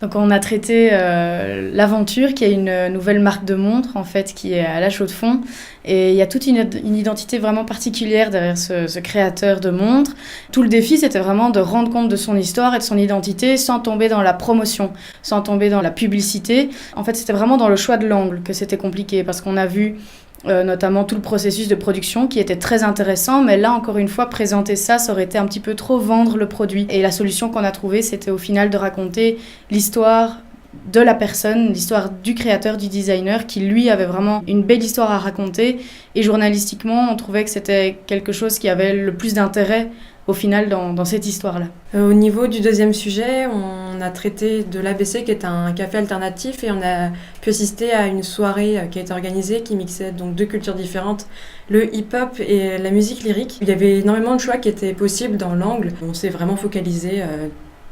Donc on a traité l'Aventure, qui est une nouvelle marque de montres en fait, qui est à La Chaux-de-Fonds. Et il y a toute une identité vraiment particulière derrière ce créateur de montres. Tout le défi, c'était vraiment de rendre compte de son histoire et de son identité sans tomber dans la promotion, sans tomber dans la publicité. En fait, c'était vraiment dans le choix de l'angle que c'était compliqué, parce qu'on a vu notamment tout le processus de production qui était très intéressant, mais là encore une fois présenter ça aurait été un petit peu trop vendre le produit. Et la solution qu'on a trouvée, c'était au final de raconter l'histoire de la personne, l'histoire du créateur, du designer, qui lui avait vraiment une belle histoire à raconter, et journalistiquement on trouvait que c'était quelque chose qui avait le plus d'intérêt au final dans cette histoire-là. Au niveau du deuxième sujet, on a traité de l'ABC, qui est un café alternatif, et on a pu assister à une soirée qui a été organisée, qui mixait donc deux cultures différentes, le hip-hop et la musique lyrique. Il y avait énormément de choix qui étaient possibles dans l'angle. On s'est vraiment focalisé,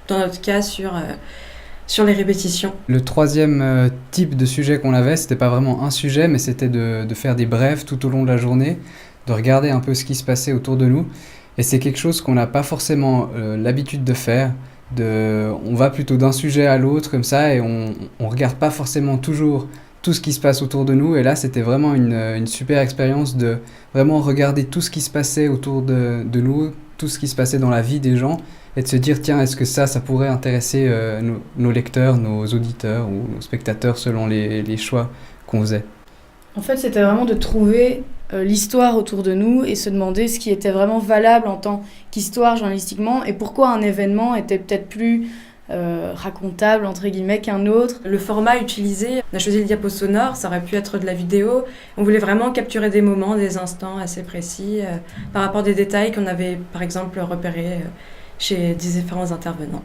dans notre cas, sur les répétitions. Le troisième type de sujet qu'on avait, c'était pas vraiment un sujet, mais c'était de faire des brèves tout au long de la journée, de regarder un peu ce qui se passait autour de nous. Et c'est quelque chose qu'on n'a pas forcément l'habitude de faire. On va plutôt d'un sujet à l'autre comme ça, et on regarde pas forcément toujours tout ce qui se passe autour de nous. Et là, c'était vraiment une super expérience de vraiment regarder tout ce qui se passait autour de nous, tout ce qui se passait dans la vie des gens, et de se dire, tiens, est-ce que ça pourrait intéresser nos lecteurs, nos auditeurs ou nos spectateurs selon les choix qu'on faisait. En fait, c'était vraiment de trouver l'histoire autour de nous et se demander ce qui était vraiment valable en tant qu'histoire journalistiquement, et pourquoi un événement était peut-être plus racontable entre guillemets qu'un autre. Le format utilisé, on a choisi le diapo sonore, ça aurait pu être de la vidéo. On voulait vraiment capturer des moments, des instants assez précis par rapport à des détails qu'on avait par exemple repérés chez différents intervenants.